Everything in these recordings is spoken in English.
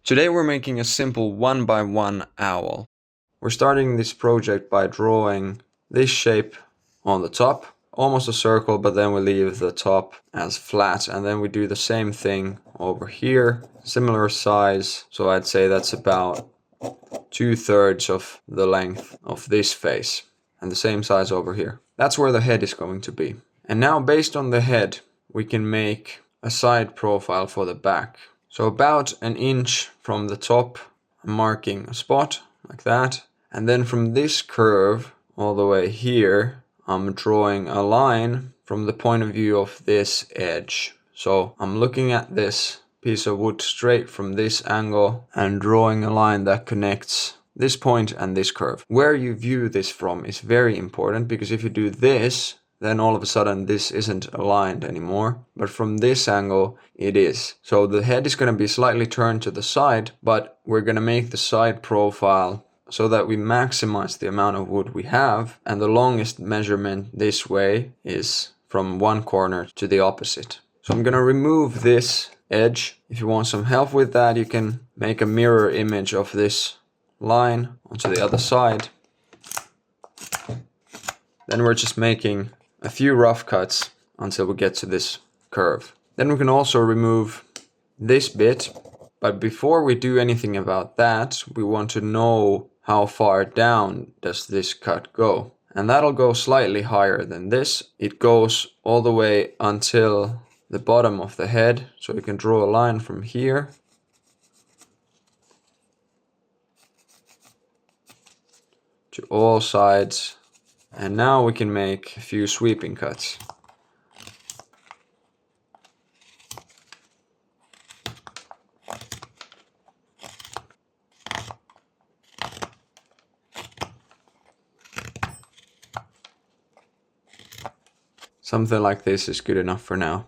Today we're making a simple 1x1 owl. We're starting this project by drawing this shape on the top, almost a circle, but then we leave the top as flat, and then we do the same thing over here, similar size, so I'd say that's about 2/3 of the length of this face, and the same size over here. That's where the head is going to be. And now based on the head, we can make a side profile for the back. So about 1 inch from the top, I'm marking a spot like that. And then from this curve all the way here, I'm drawing a line from the point of view of this edge. So I'm looking at this piece of wood straight from this angle and drawing a line that connects this point and this curve. Where you view this from is very important, because if you do this, then all of a sudden this isn't aligned anymore. But from this angle, it is. So the head is going to be slightly turned to the side, but we're going to make the side profile so that we maximize the amount of wood we have. And the longest measurement this way is from one corner to the opposite. So I'm going to remove this edge. If you want some help with that, you can make a mirror image of this line onto the other side. Then we're just making a few rough cuts until we get to this curve. Then we can also remove this bit, but before we do anything about that, we want to know how far down does this cut go. And that'll go slightly higher than this. It goes all the way until the bottom of the head, so we can draw a line from here to all sides. And now we can make a few sweeping cuts. Something like this is good enough for now.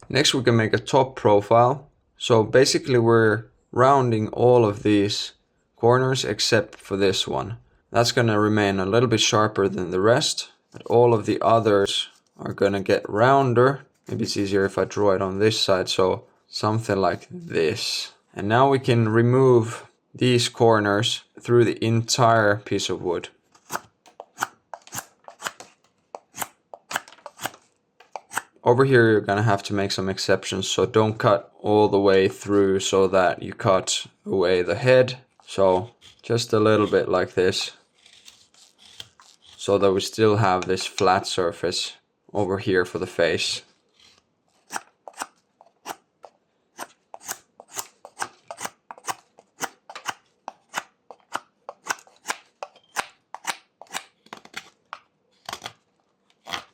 Next we can make a top profile. So basically we're rounding all of these corners except for this one. That's going to remain a little bit sharper than the rest, but all of the others are going to get rounder. Maybe it's easier if I draw it on this side, so something like this. And now we can remove these corners through the entire piece of wood. Over here you're going to have to make some exceptions, so don't cut all the way through so that you cut away the head. So just a little bit like this, so that we still have this flat surface over here for the face.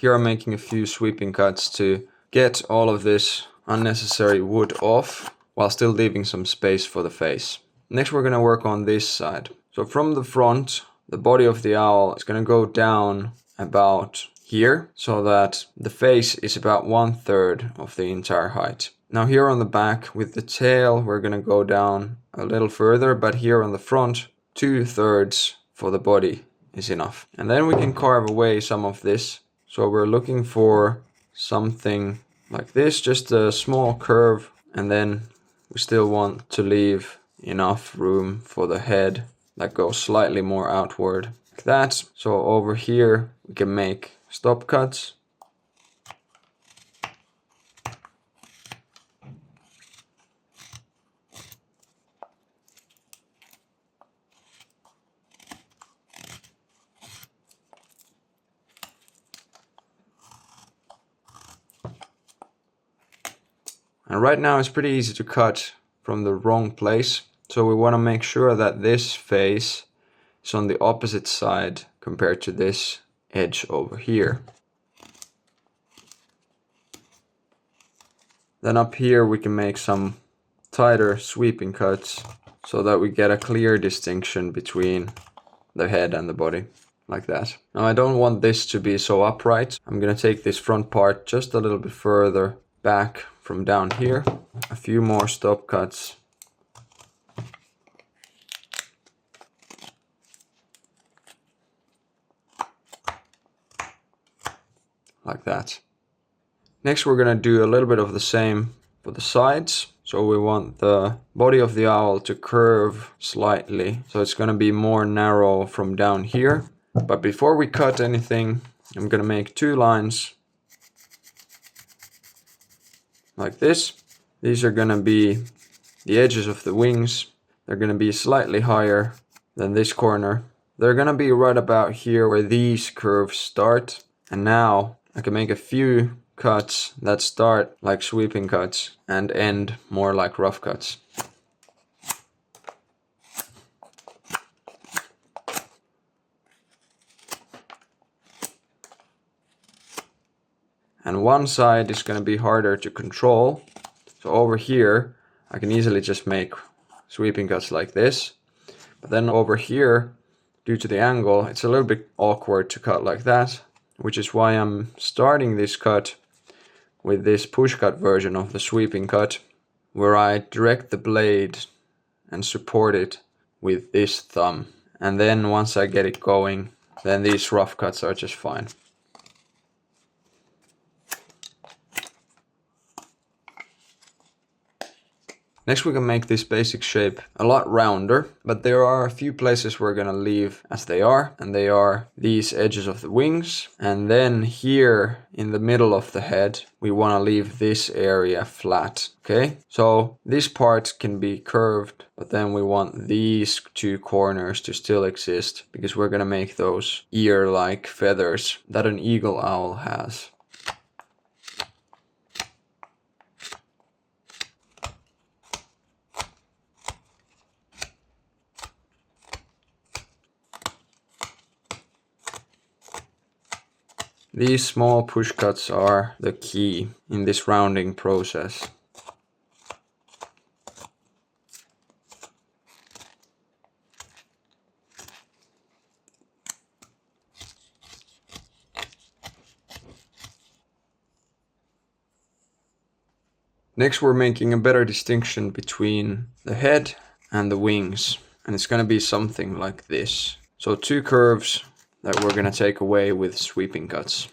Here I'm making a few sweeping cuts to get all of this unnecessary wood off while still leaving some space for the face. Next we're going to work on this side. So from the front, the body of the owl is going to go down about here, so that the face is about 1/3 of the entire height. Now here on the back with the tail, we're going to go down a little further, but here on the front, 2/3 for the body is enough. And then we can carve away some of this. So we're looking for something like this, just a small curve, and then we still want to leave enough room for the head that goes slightly more outward, like that. So over here we can make stop cuts. And right now it's pretty easy to cut from the wrong place. So we want to make sure that this face is on the opposite side compared to this edge over here. Then up here we can make some tighter sweeping cuts so that we get a clear distinction between the head and the body, like that. Now I don't want this to be so upright. I'm going to take this front part just a little bit further back from down here. A few more stop cuts. Like that. Next we're going to do a little bit of the same for the sides. So we want the body of the owl to curve slightly. So it's going to be more narrow from down here. But before we cut anything, I'm going to make 2 lines like this. These are going to be the edges of the wings. They're going to be slightly higher than this corner. They're going to be right about here where these curves start. And now I can make a few cuts that start like sweeping cuts and end more like rough cuts. And one side is going to be harder to control. So over here, I can easily just make sweeping cuts like this. But then over here, due to the angle, it's a little bit awkward to cut like that, which is why I'm starting this cut with this push cut version of the sweeping cut, where I direct the blade and support it with this thumb. And then once I get it going, then these rough cuts are just fine. Next we can make this basic shape a lot rounder, but there are a few places we're gonna leave as they are, and they are these edges of the wings. And then here in the middle of the head, we wanna leave this area flat, okay? So this part can be curved, but then we want these 2 corners to still exist because we're gonna make those ear-like feathers that an eagle owl has. These small push cuts are the key in this rounding process. Next we're making a better distinction between the head and the wings, and it's going to be something like this. So 2 curves that we're going to take away with sweeping cuts.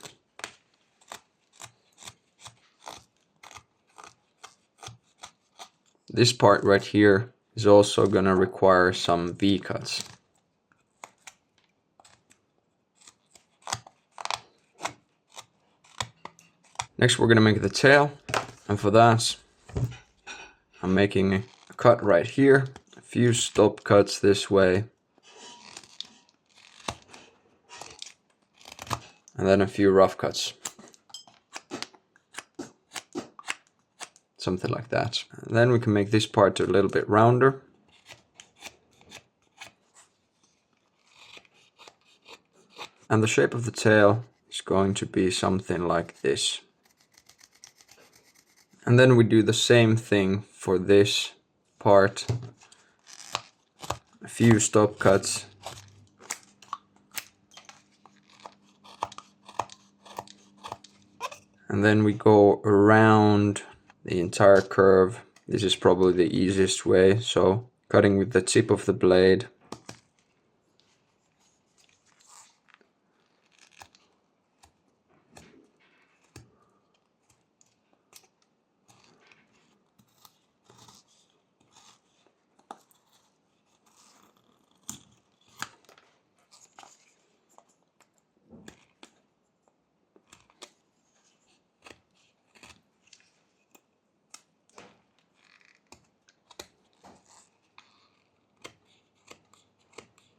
This part right here is also going to require some V cuts. Next we're going to make the tail, and for that I'm making a cut right here, a few stop cuts this way, and then a few rough cuts. Something like that. And then we can make this part a little bit rounder. And the shape of the tail is going to be something like this. And then we do the same thing for this part. A few stop cuts. And then we go around the entire curve. This is probably the easiest way, so cutting with the tip of the blade.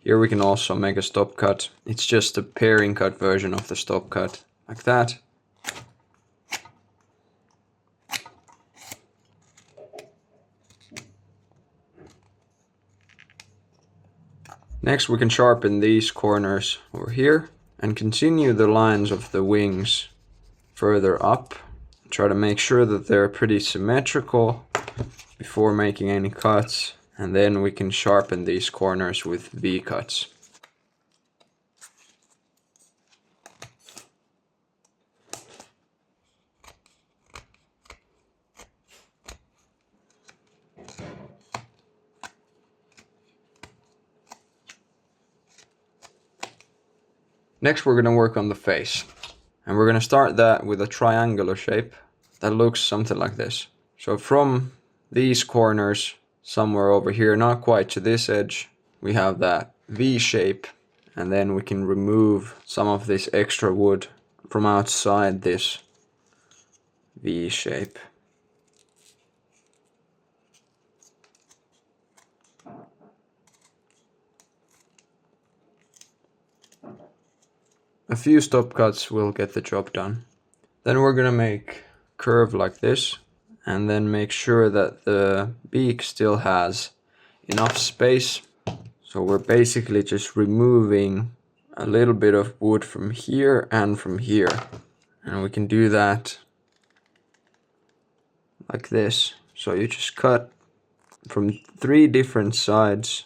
Here we can also make a stop cut. It's just a pairing cut version of the stop cut, like that. Next we can sharpen these corners over here and continue the lines of the wings further up. Try to make sure that they're pretty symmetrical before making any cuts. And then we can sharpen these corners with V cuts. Next we're going to work on the face. And we're going to start that with a triangular shape that looks something like this. So from these corners somewhere over here, not quite to this edge, we have that V shape, and then we can remove some of this extra wood from outside this V shape. A few stop cuts will get the job done. Then we're gonna make a curve like this, and then make sure that the beak still has enough space. So we're basically just removing a little bit of wood from here and from here. And we can do that like this. So you just cut from 3 different sides,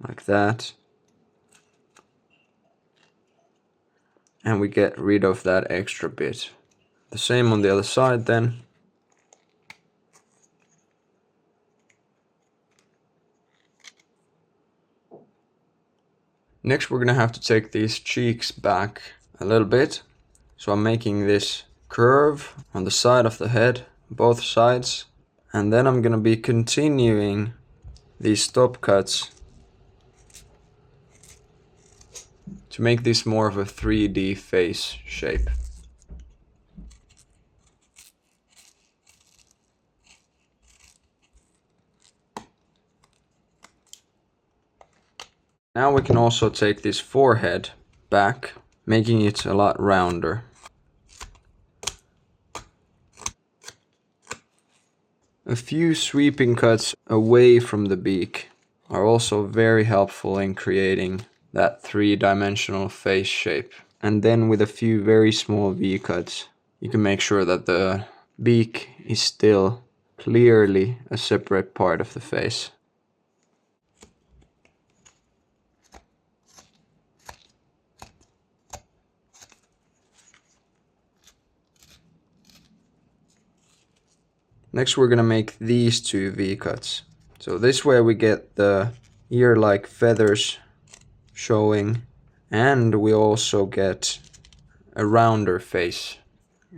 like that. And we get rid of that extra bit. The same on the other side then. Next we're gonna have to take these cheeks back a little bit. So I'm making this curve on the side of the head, both sides. And then I'm gonna be continuing these stop cuts to make this more of a 3D face shape. Now we can also take this forehead back, making it a lot rounder. A few sweeping cuts away from the beak are also very helpful in creating that 3-dimensional face shape. And then with a few very small V cuts, you can make sure that the beak is still clearly a separate part of the face. Next we're gonna make these 2 V cuts. So this way we get the ear-like feathers showing, and we also get a rounder face.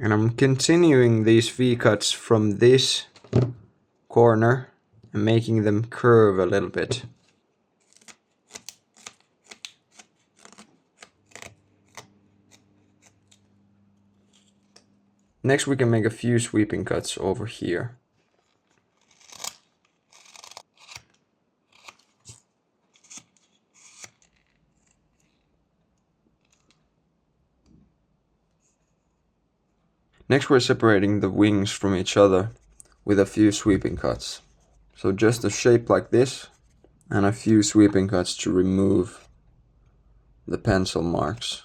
And I'm continuing these V cuts from this corner and making them curve a little bit. Next we can make a few sweeping cuts over here. Next we're separating the wings from each other with a few sweeping cuts. So just a shape like this and a few sweeping cuts to remove the pencil marks.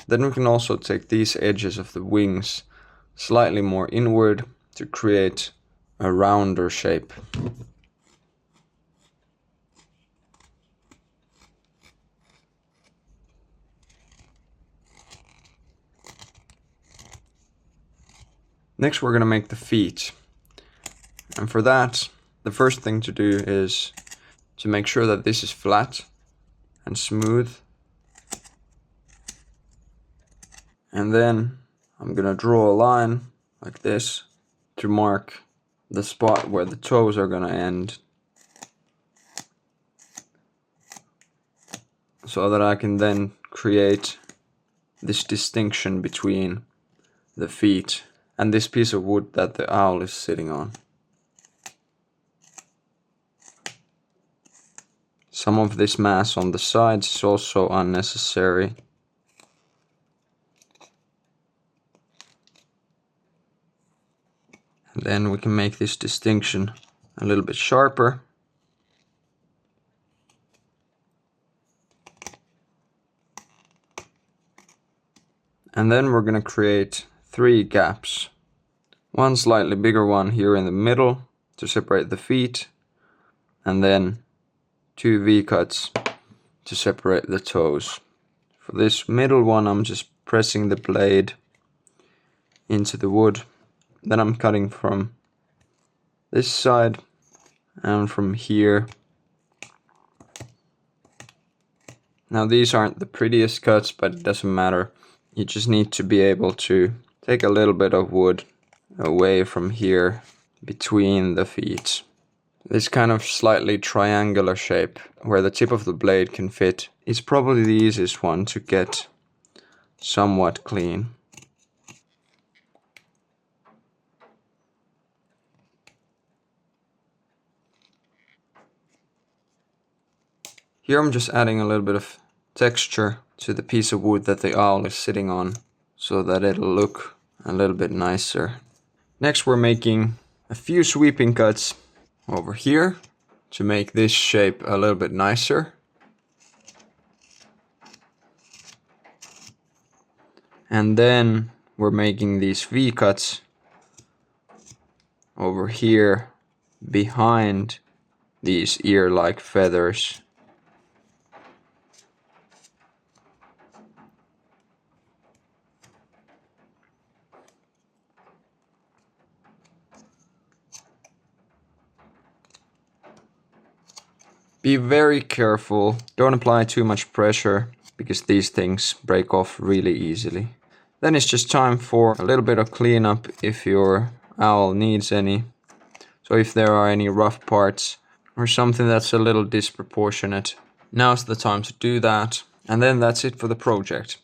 Then we can also take these edges of the wings slightly more inward to create a rounder shape. Next we're going to make the feet. And for that, the first thing to do is to make sure that this is flat and smooth. And then I'm gonna draw a line like this to mark the spot where the toes are gonna end, so that I can then create this distinction between the feet and this piece of wood that the owl is sitting on. Some of this mass on the sides is also unnecessary. And then we can make this distinction a little bit sharper. And then we're going to create 3 gaps. One slightly bigger one here in the middle to separate the feet, and then 2 V-cuts to separate the toes. For this middle one, I'm just pressing the blade into the wood. Then I'm cutting from this side and from here. Now these aren't the prettiest cuts, but it doesn't matter. You just need to be able to take a little bit of wood away from here between the feet. This kind of slightly triangular shape where the tip of the blade can fit is probably the easiest one to get somewhat clean. Here I'm just adding a little bit of texture to the piece of wood that the owl is sitting on so that it'll look a little bit nicer. Next we're making a few sweeping cuts over here to make this shape a little bit nicer. And then we're making these V cuts over here behind these ear-like feathers. Be very careful, don't apply too much pressure because these things break off really easily. Then it's just time for a little bit of cleanup if your owl needs any. So if there are any rough parts or something that's a little disproportionate, now's the time to do that. And then that's it for the project.